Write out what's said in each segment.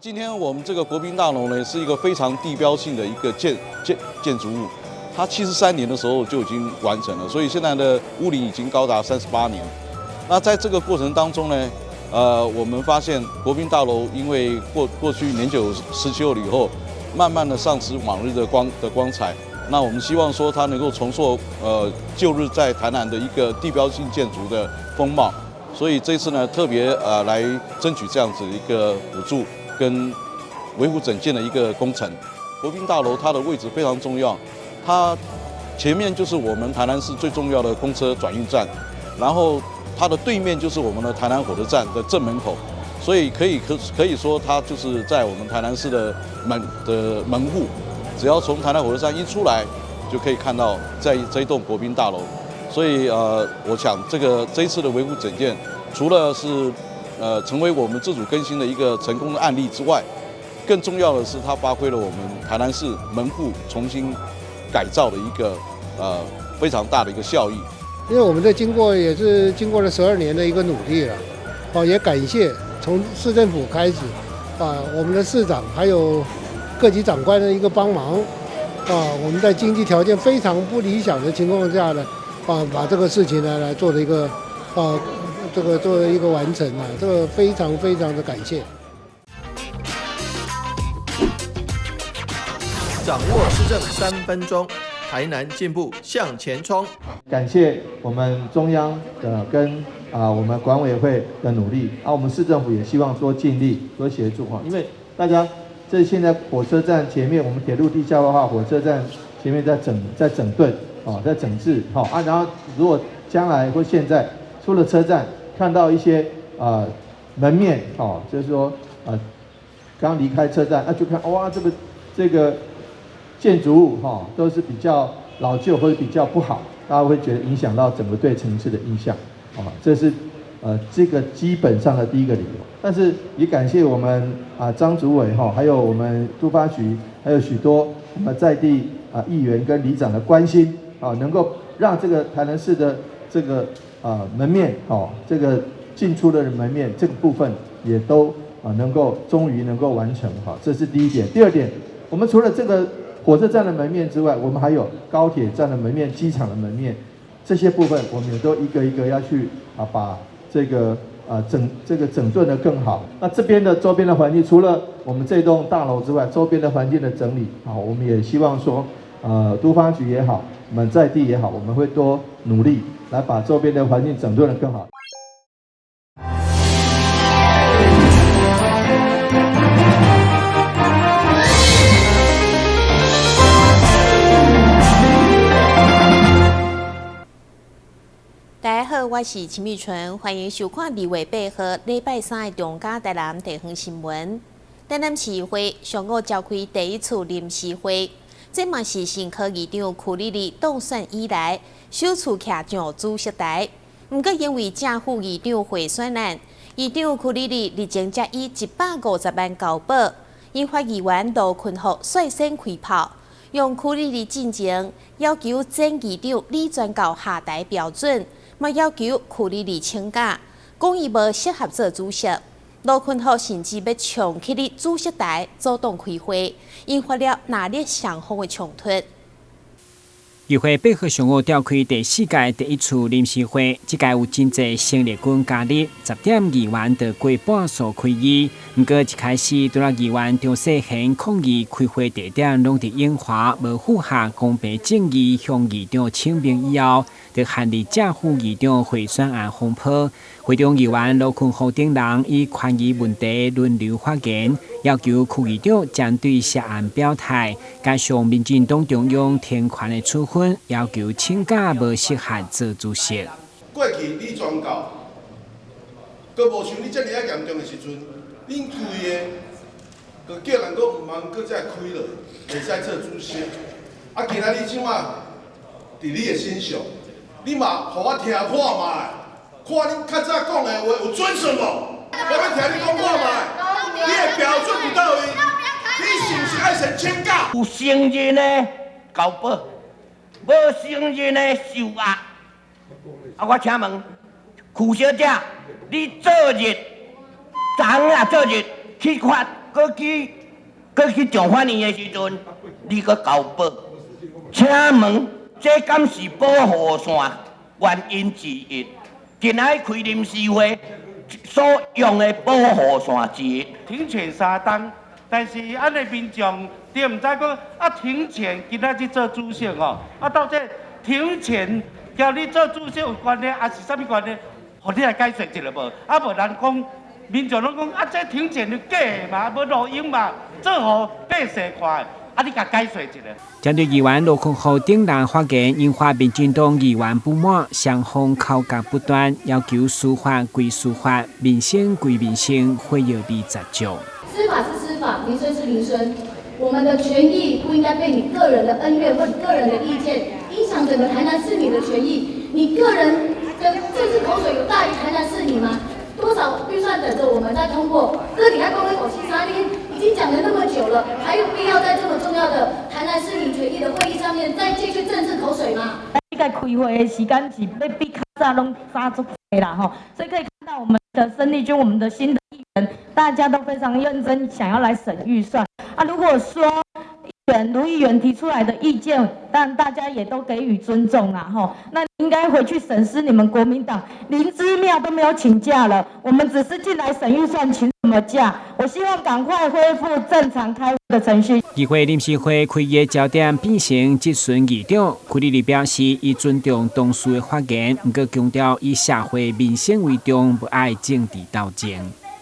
今天我们这个国宾大楼呢，是一个非常地标性的一个建筑物，它73年的时候就已经完成了，所以现在的屋龄已经高达38年。那在这个过程当中呢，我们发现国宾大楼因为过去年久失修了以后，慢慢的丧失往日的光彩。那我们希望说它能够重塑旧日在台南的一个地标性建筑的风貌。所以这次呢，特别来争取这样子一个补助跟维护整建的一个工程。国宾大楼它的位置非常重要，它前面就是我们台南市最重要的公车转运站，然后它的对面就是我们的台南火车站的正门口，所以可以说它就是在我们台南市的门户，只要从台南火车站一出来，就可以看到在这一栋国宾大楼。所以我想这一次的维护整建，除了是成为我们自主更新的一个成功的案例之外，更重要的是它发挥了我们台南市门户重新改造的一个非常大的一个效益。因为我们也是经过了12年的一个努力了，也感谢从市政府开始，我们的市长还有各级长官的一个帮忙，我们在经济条件非常不理想的情况下呢，把这个事情呢来做了一个作为一个完成这个非常非常的感谢。掌握市政3分钟，台南进步向前冲。感谢我们中央的跟我们管委会的努力，我们市政府也希望多尽力多协助因为大家现在火车站前面，我们铁路地下化火车站前面在整顿在整治然后如果将来或现在出了车站，看到一些门面就是说刚离开车站就看哇这个建筑物都是比较老旧或者比较不好，大家会觉得影响到整个对城市的印象这是这个基本上的第一个理由。但是也感谢我们张主委还有我们都发局，还有许多我们在地议员跟里长的关心能够让这个台南市的这个门面这个进出的门面这个部分也都终于能够完成这是第一点。第二点，我们除了这个火车站的门面之外，我们还有高铁站的门面、机场的门面，这些部分我们也都一个一个要去把这个整顿得更好。那这边的周边的环境，除了我们这栋大楼之外，周边的环境的整理我们也希望说都发局也好，我们在地也好，我们会多努力来把周边的环境整顿得更好。大家好，我是秦美纯，欢迎收看2月8号礼拜3的中嘉台南地方新闻。台南市议会上午召开第一次临时会，这嘛是新科议长柯丽丽当选以来首次徛上主席台。不过因为正副议长贿选案，议长柯丽丽日前才以150万交保，引发议员卢坤福率先开炮，用柯丽丽进前要求前议长李全教下台标准。嘛要求柯丽丽请假，讲伊无适合做主席。卢坤福甚至要冲起哩主席台，主动开会，引发了热烈双方的冲突。议会8号上午召开第4届第一次临时会，这届有真侪新力军加入，10点议员就过半数开议。不过一开始，除了议员张世贤抗议开会地点拢伫永华，无符合公平正义，向议长请命以后，就限制正副议长贿选案风波。会中议员卢坤福等人以权益问题轮流发言，要求柯议长针对涉案表态，加上民进党中央天权的处分，要求请假无适合做主席。过去你全教，佮无像你遮尔啊严重的时阵，恁开的，佮叫人佮毋通佮再开落，袂使做主席。今仔日怎啊？伫你的身上，你嘛互我听看卖。看恁较早讲的话有准顺无？我要听你讲看卖，你的标准伫倒位？你是毋是爱先请假？有承认的交保，无承认的受压。我请问，柯小姐，你昨日昨昏啊，昨日去发搁去上法院的时阵，你搁交保，请问这敢是保护线原因之一？今仔开临时会所用的保护线之一。停权3天，但是咱的民众你唔知讲停权今仔去做主席哦，到这停权交你做主席有关系，还是啥物关系？互你来解释一下无？无人讲。民众拢讲这停权是假的嘛，无录音嘛，做互百姓看。你甲解说一下。针对议员陆坤浩顶人发言，引发民进党议员不满，双方口角不断，要求司法归司法，民生归民生，会有理杂种。司法是司法，民生是民生。我们的权益不应该被你个人的恩怨或个人的意见影响整个台南市民的权益。你个人的政治口水有大于台南市民吗？多少预算等着我们再通过？哥底下公会口气3天，已经讲了那么久了，还有必要在这么重要的台南市民权益的会议上面再继续政治口水吗？应该开会的时间是要比较早拢早足多啦吼，所以可以看到我们的生力军，我们的新的议员，大家都非常认真，想要来审预算如果说卢议员提出来的意见，但大家也都给予尊重啦吼。那应该回去审视你们国民党林芝妙都没有请假了，我们只是进来审预算，请什么假？我希望赶快恢复正常开会的程序。议会临时会开议焦点变成质询议长，柯丽丽表示，伊尊重同事的发言，不过强调以社会民生为重，不爱政治斗争。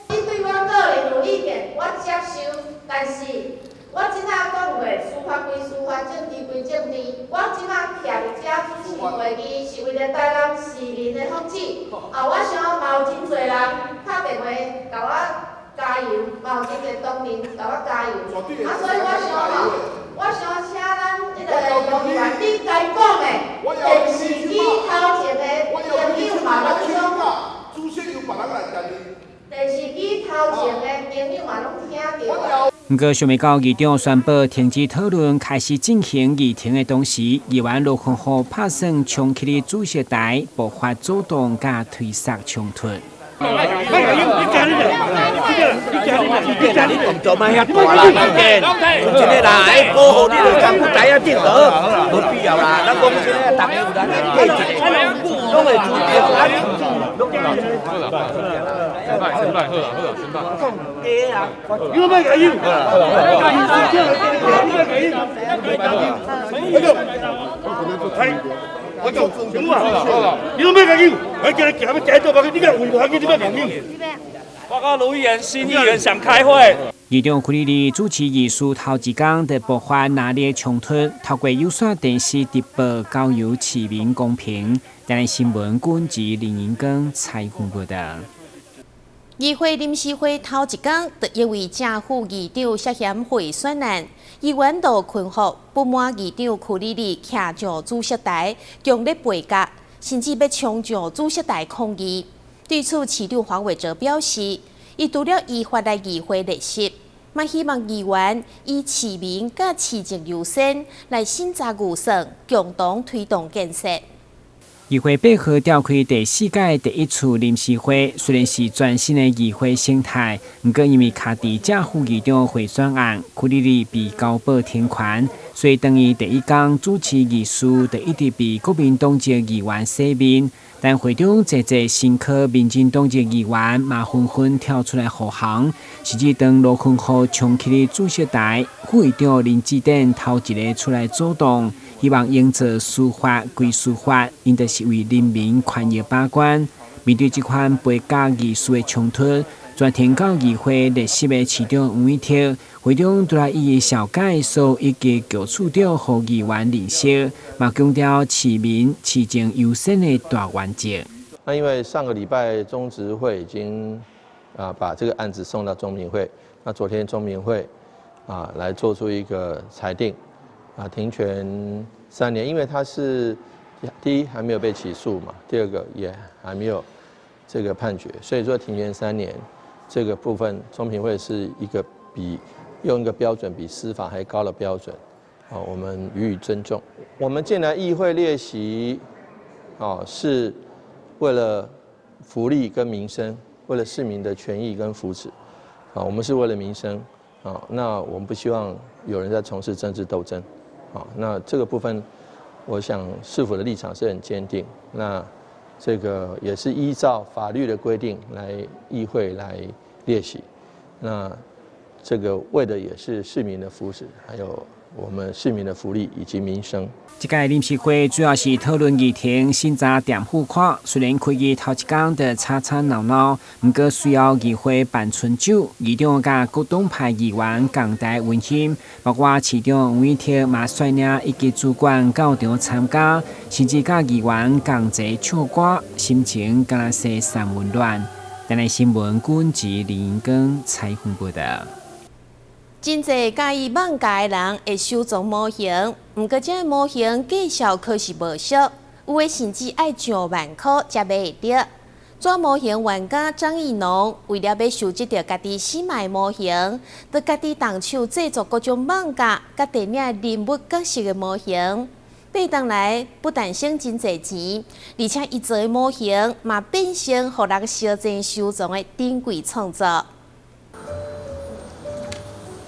你对我个人有意见，我接受，但是我即马讲话，司法归司法，政治归政治。我即马徛伫遮主持会议，是为了台南市民的福祉。我想嘛有真侪人打电话甲我加油，嘛有真侪党民甲我加油。所以我想请咱迄个议员，你该讲的电视机头前的朋友嘛拢讲，主席由别人来担任。电视机头前的朋友嘛拢听到。不过，尚未到议长宣布停止讨论开始进行议庭的同时，议员陆坤浩拍算重启的主席台，爆发阻挡甲推塞冲突。你动作莫遐大啦，一个来保护你就干不台啊顶得，无必要啦。咱讲这个大家有咱来理解，拢会注意啊。先拜，好啦，先拜。你要咩解我讲什么啊？你都咩解救？我叫你行要解到吧？你个运动你咩原因？报告卢议员，新议员想开会。议长柯丽丽主持议事头一天的爆发激烈冲突，透过有线电视直播交由市民公平。台南新闻军及林银光采访报道。议会临时会头一天，就因为正副议长涉嫌贿选案，议员陆坤浩不满议长柯丽丽徛上主席台，强烈背角，甚至要冲上主席台抗议。对此，市长黄伟哲表示，伊除了依法来议会列席，嘛希望议员以市民甲市政优先来审查预算，共同推动建设。议会8号召开第4届第1次临时会，虽然是全新的议会生态，不过因为卡伫正副议长贿选案，柯丽丽被交保停权，所以等于第一天主持议事，就一直被国民党籍议员洗面。但会中侪新科民进党籍议员嘛纷纷跳出来护航，甚至当陆坤浩重启的主席台，副议长林志典头一个出来主动。希望用做司法归司法，因就是为人民权益把关。面对这款背角议事的冲突，专庭到议会列席的市长黄伟哲，会中除了伊的小介绍以及局处长和议员认识，嘛强调市民市政优先的大原则。那因为上个礼拜中执会已经把这个案子送到中民会，那昨天中民会来做出一个裁定。停权3年，因为他是第一还没有被起诉嘛，第二个也还没有这个判决，所以说停权3年这个部分，中评会是一个用一个标准比司法还高的标准，我们予以尊重。我们进来议会列席，是为了福利跟民生，为了市民的权益跟福祉，我们是为了民生，那我们不希望有人在从事政治斗争，那这个部分，我想市府的立场是很坚定。那这个也是依照法律的规定来议会来列席。那这个为的也是市民的福祉，还有我们市民的福利以及民生。这届临时会主要是讨论议题新查店户款，虽然开议头一天的吵吵闹闹，不过需要议会办春酒，议长甲各党派议员共带温馨，包括市长吴依婷嘛率领以及主管到场参加，甚至甲议员共齐唱歌，心情敢若是三温暖。台南新闻军及林英根采访报道。真侪介意妄加的人会收藏模型，不过这模型价值可是无俗，有的甚至要上万块才买会到。抓模型玩家张义农为了要收集到家己心爱模型，就家己动手制作各种妄加甲电影人物角色的模型。买回来不但省真侪钱，而且伊做的模型嘛变成互人小钱收藏的珍贵创作。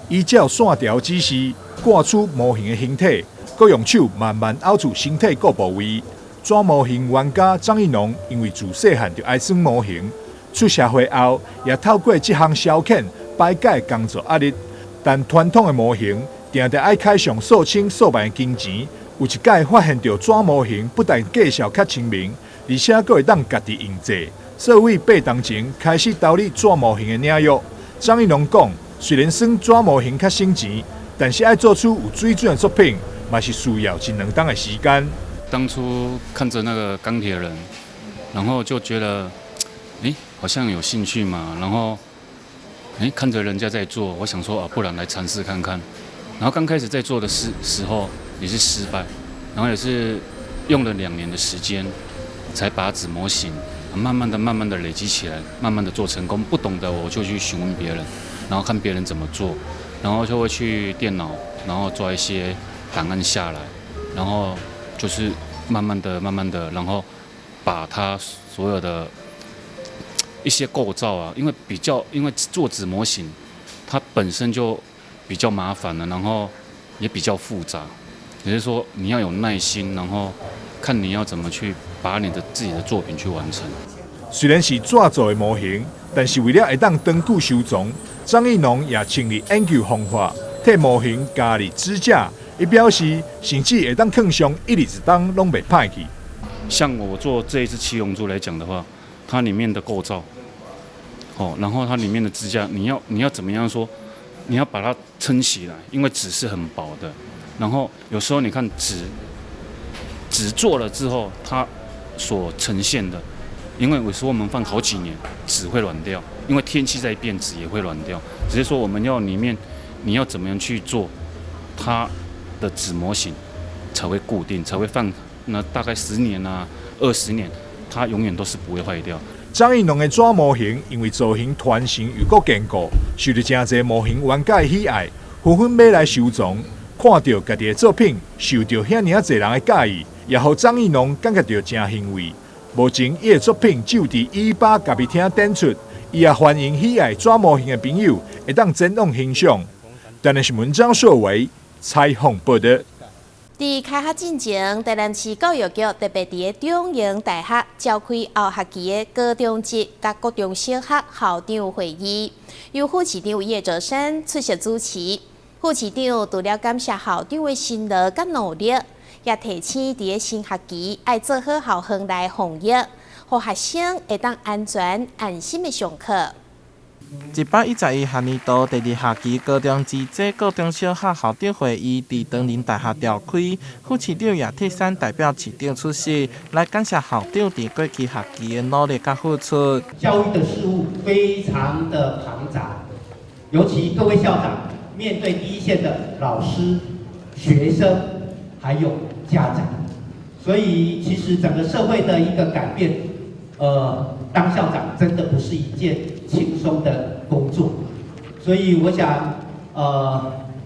依照线条指示挂出模型的形体，佮用手慢慢凹出身体各部位。抓模型玩家张义农因为自细汉就爱耍模型，出社会后也透过这项消遣排解工作压力。但传统的模型定定爱开上数千数万的金钱。有一届发现到抓模型不但价值较亲民，而且佮会当家己印制，所以八当前开始投入抓模型的领域。张义农讲。虽然算抓模型较省钱，但是要做出有水准的作品，嘛是需要1、2天的时间。当初看着那个钢铁人，然后就觉得，好像有兴趣嘛。然后，看着人家在做，我想说不然来尝试看看。然后刚开始在做的时候也是失败，然后也是用了2年的时间，才把纸模型慢慢的累积起来，慢慢的做成功。不懂的我就去询问别人。然后看别人怎么做，然后就会去电脑，然后抓一些档案下来，然后就是慢慢的，然后把它所有的一些构造啊，因为做纸模型，它本身就比较麻烦了，然后也比较复杂，也就是说你要有耐心，然后看你要怎么去把自己的作品去完成。虽然是纸做的模型，但是为了会当长久收藏。张义农也成立研究方法，替模型加入支架。伊表示，甚至会当放上1日1冬拢袂歹去。像我做这一只七龙珠来讲的话，它里面的构造，然后它里面的支架，你要怎么样说？你要把它撑起来，因为纸是很薄的。然后有时候你看纸做了之后，它所呈现的。因为有时候我们放好几年，纸会软掉，因为天气在变，纸也会软掉。只是说我们要里面，你要怎么样去做，它的纸模型才会固定，才会放那大概10年啊、20年，它永远都是不会坏掉。张义农的纸模型因为造型团形又够坚固，受到真侪模型玩家的喜爱，纷纷买来收藏。看到家己的作品受到遐尔侪人的介意，也让张义农感觉到真欣慰。目前，伊的作品就伫100咖啡厅展出，伊也欢迎喜爱纸模型的朋友会当前往欣赏。台南新闻张硕维采访报道。伫开学进前，台南市教育局特别伫中英大学召开后学期的高中级甲高中小学校长会议，由副市长叶哲山出席主持。副市长除了感谢校长的辛劳甲努力。也提醒伫新学期要做好校园内防疫，让学生会当安全安心的上课。111学年度第2学期高中及高中小学校长会议伫长宁大学召开，副市长也替三代表市长出席，来感谢校长伫过去学期的努力甲付出。教育的事务非常的庞杂，尤其各位校长面对第一线的老师、学生。还有家长，所以其实整个社会的一个改变，当校长真的不是一件轻松的工作，所以我想，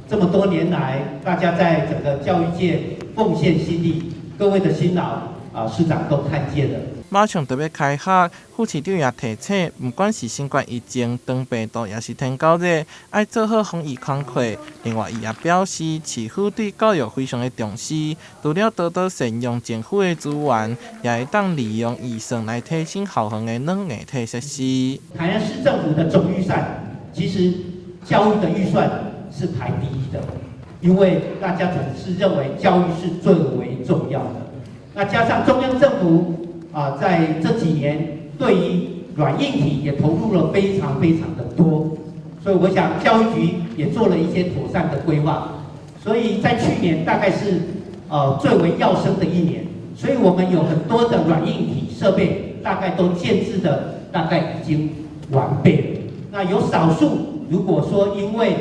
这么多年来，大家在整个教育界奉献心力，各位的辛劳市长都看见了。马上就要开学，副市长也提醒，不管是新冠疫情、长病毒，也是天高热，要做好防疫工作。另外，伊也表示，市府对教育非常的重视，除了多多善用政府的资源，也会当利用预算来提升校园的软硬体设施。台南市政府的总预算，其实教育的预算是排第一的，因为大家总是认为教育是最为重要的。那加上中央政府在这几年对于软硬体也投入了非常的多，所以我想教育局也做了一些妥善的规划。所以在去年大概是最为要生的一年，所以我们有很多的软硬体设备大概都建制的大概已经完备了。那有少数如果说因为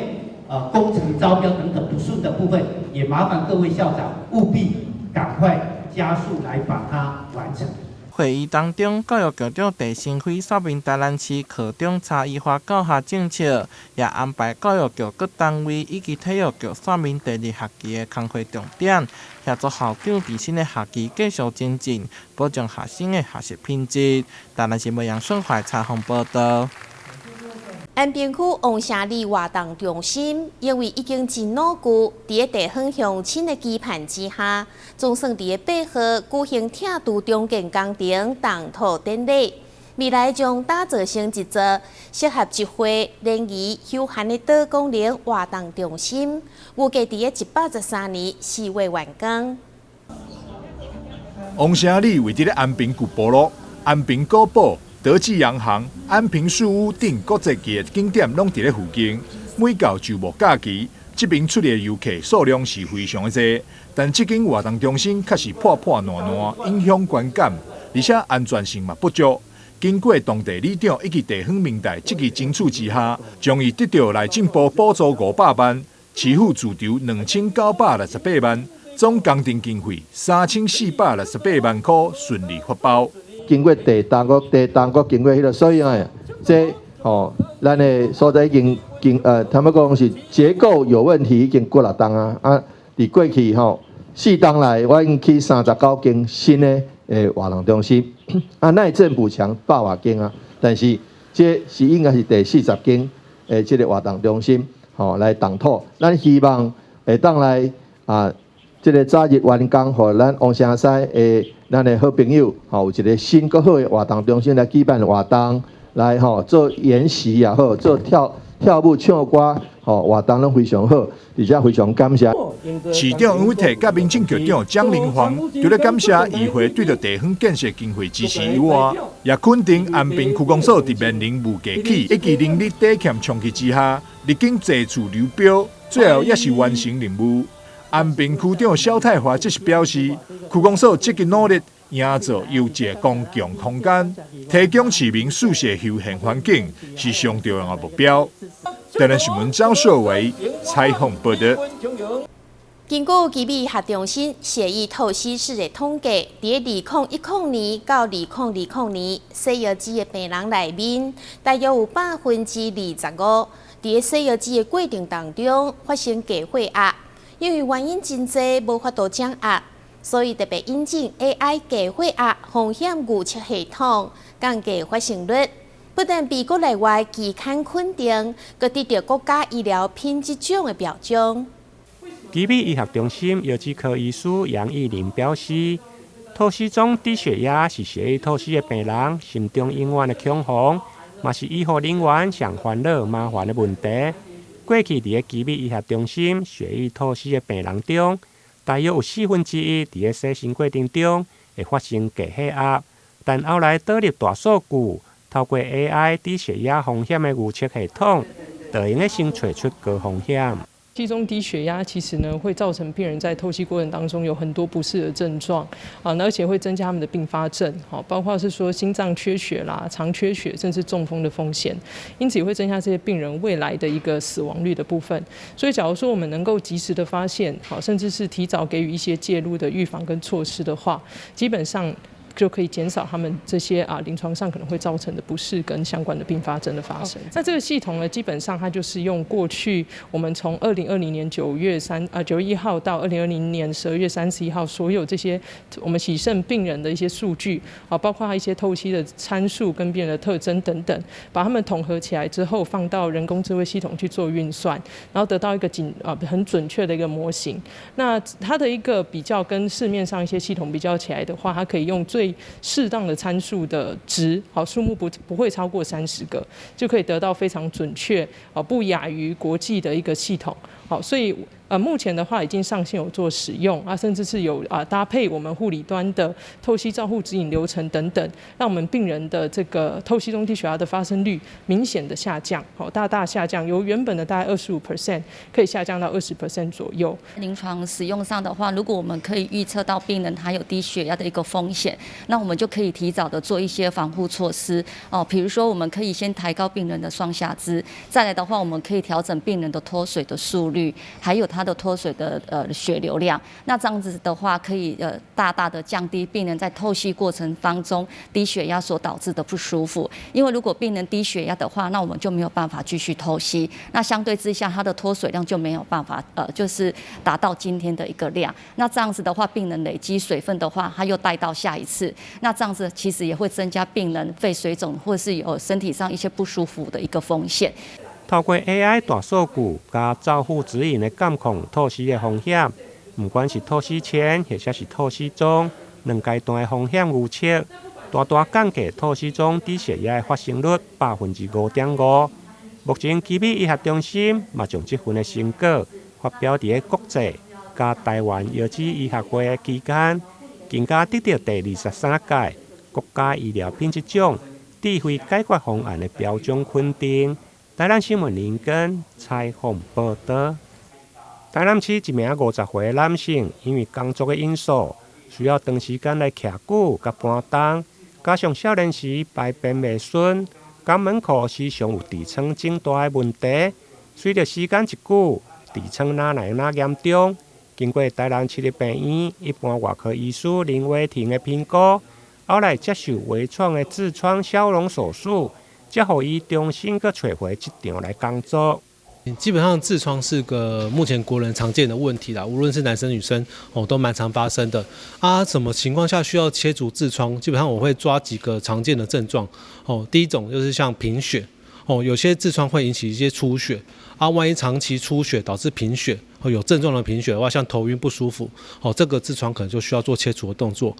工程招标等等不顺的部分，也麻烦各位校长务必赶快加速来把它完成。会议当中，教育局长陈新辉说明台南市课中差异化教学政策，也安排教育局各单位以及体育局说明第2学期的工作重点，协助校长伫新的学期继续精进，保障学生的学习品质。台南新闻杨顺怀采访报道。安平区王城里活动中心，因为已经真老旧，伫地方乡亲的期盼之下，总算伫8号举行铁道重建工程动土典礼。未来将打造成一座适合集会、联谊、休闲的岛公园活动中心，预计伫113年4月完工。王城里位伫安平古部落、安平古堡、德记洋行、安平树屋等国际级的景点拢伫咧附近。每到周末假期，这边出来的游客数量是非常的多，但这间活动中心确实破烂烂，影响观感，而且安全性嘛不足。经过当地里长以及地方民代积极争取之下，终于得到内政部补助500万，市府自筹2968万，总工程经费3468万块顺利发包。经过第三国经过迄个所以这咱的所在已经他们讲是结构有问题，已经过6档啊。伫过去4档内，我已经去39间新的活动中心，那政府强100多间啊，但是这是应该是第40间这个活动中心来动土，咱希望会当来这个早日完工，互咱王城西咱的好朋友有一个新更好的活动中心来举办活动，来做研习也好，做跳舞唱歌活动拢非常好，而且非常感谢。市长杨伟摕甲民政局长蒋玲煌，除了感谢议会对着地方建设经费支持以外，也肯定安平区公所伫面临无价起以及能力底欠冲击之下，历经多次流标，最后也是完成任务。安平区长萧泰华则是表示，区公所积极努力营造优质公共空间，提供市民舒适休闲环境，是上重要的目标。台南新闻张硕维采访报道。根据基美医学中心血液透析室的统计，伫2010年到2020年，西药剂的病人内面，大约有25%伫西药剂的过程当中发生低血压。因为原因真多，无法度掌握，所以特别引进 AI 低血压风险预测系统，降低发生率。不但被国内外期刊肯定，更得到国家医疗品质奖的表彰。基美医学中心药剂科医师杨义林表示，透析中低血压是血液透析的病人心中永远的恐慌，嘛是医护人员上烦恼麻烦的问题。过去伫基美医学中心血液透析的病人中，大约有1/4伫洗身过程中会发生低血压，但后来导入大数据，透过 AI 低血压风险的预测系统，就用先找出高风险。其中低血压其实呢会造成病人在透析过程当中有很多不适的症状而且会增加他们的并发症包括是说心脏缺血啦、肠缺血，甚至中风的风险，因此也会增加这些病人未来的一个死亡率的部分。所以，假如说我们能够及时的发现甚至是提早给予一些介入的预防跟措施的话，基本上就可以减少他们这些临床上可能会造成的不适跟相关的并发症的发生。那这个系统呢，基本上它就是用过去我们从2020年9月1号到2020年12月31号所有这些我们洗肾病人的一些数据包括一些透析的参数跟病人的特征等等，把它们统合起来之后，放到人工智慧系统去做运算，然后得到一个很准确的一个模型。那它的一个比较跟市面上一些系统比较起来的话，它可以用最适当的参数的值，数目不会超过30个，就可以得到非常准确，不亚于国际的一个系统。所以目前的话已经上线有做使用甚至是有搭配我们护理端的透析照护指引流程等等，让我们病人的这个透析中低血压的发生率明显的下降，大大下降，由原本的大概25%可以下降到20% 左右。临床使用上的话，如果我们可以预测到病人他有低血压的一个风险，那我们就可以提早的做一些防护措施比如说我们可以先抬高病人的双下肢，再来的话我们可以调整病人的脱水的速率，还有他的脱水的血流量。那这样子的话，可以大大的降低病人在透析过程当中低血压所导致的不舒服。因为如果病人低血压的话，那我们就没有办法继续透析，那相对之下他的脱水量就没有办法就是达到今天的一个量。那这样子的话，病人累积水分的话，他又带到下一次，那这样子其实也会增加病人肺水肿或是有身体上一些不舒服的一个风险。透过 AI 大数据加照护指引的监控透析的风险，不管是透析前或者是透析中，两阶段的风险预测，大大降低透析中低血压的发生率5.5%。目前奇美医学中心嘛将这份的成果发表在国际加台湾药剂医学会的期间，更加得到第23届国家医疗品质奖智慧解决方案的标准肯定。台南新闻林根采访报道。台南市一名50岁的男性，因为工作的因素，需要长时间来徛久甲搬动，加上少年时排便未顺，肛门口时常有痔疮肿大的问题。随着时间一久，痔疮哪来哪严重？经过台南市立病院一般外科医师林伟霆的评估，后来接受微创的痔疮消融手术。才予伊重新搁找回职场来工作。基本上痔疮是个目前国人常见的问题啦，无论是男生女生都蛮常发生的。什么情况下需要切除痔疮？基本上我会抓几个常见的症状。第一种就是像贫血。有些痔疮会引起一些出血。万一长期出血导致贫血，有症状的贫血的话，像头晕不舒服，这个痔疮可能就需要做切除的动作。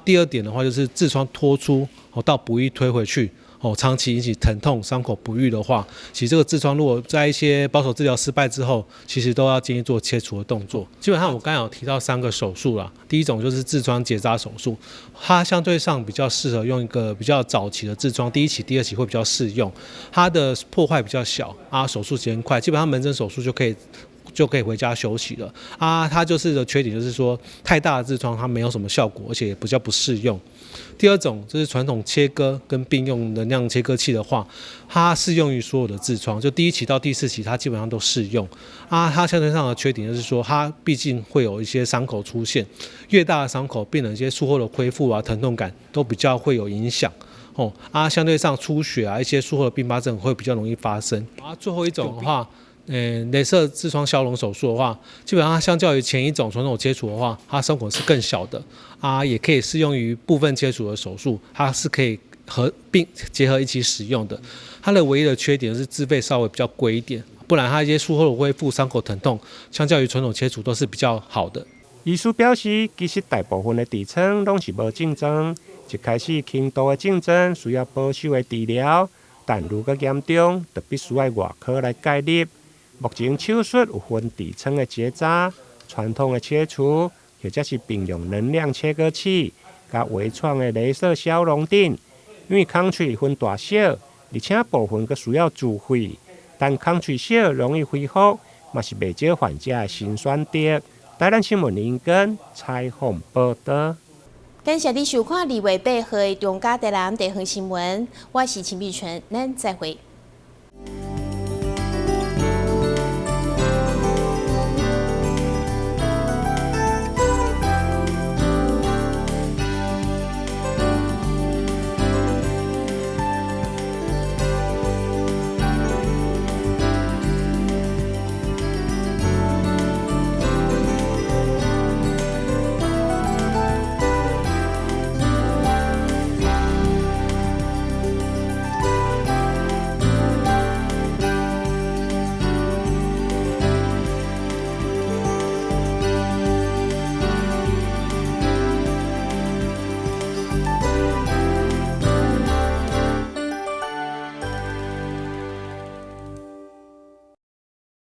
第二点的话就是痔疮脱出到不易推回去。长期引起疼痛、伤口不愈的话，其实这个痔疮如果在一些保守治疗失败之后，其实都要建议做切除的动作。基本上我刚才有提到3个手术啦，第一种就是痔疮结扎手术，它相对上比较适合用一个比较早期的痔疮，第1期、第2期会比较适用，它的破坏比较小手术时间快，基本上门诊手术就可以回家休息了它就是的缺点就是说太大的痔疮它没有什么效果，而且也比较不适用。第二种就是传统切割跟并用能量切割器的话，它适用于所有的痔疮，就第1期到第4期它基本上都适用它相对上的缺点就是说它毕竟会有一些伤口出现，越大的伤口病人一些术后的恢复疼痛感都比较会有影响相对上出血一些术后的并发症会比较容易发生最后一种的话雷射痔疮消融手术的话，基本上它相较于前一种传统切除的话，它伤口是更小的也可以适用于部分切除的手术，它是可以结合一起使用的。它的唯一的缺点是自费稍微比较贵一点，不然它一些术后的恢复、伤口疼痛，相较于传统切除都是比较好的。医师表示，其实大部分的痔疮拢是无症状，一开始轻度的症状需要保守的治疗，但如果严重，就必须要外科来介入。目前手术有分痔疮的结扎、传统的切除，或者是并用能量切割器、加微创的雷射消融等。因为空喙分大小，而且部分佫需要自费，但空喙小容易恢复，嘛是袂少患者的新选择。台南新闻林根采访报道。感谢你收看2月8号的中嘉台南地方新闻，我是陈碧纯，咱再会。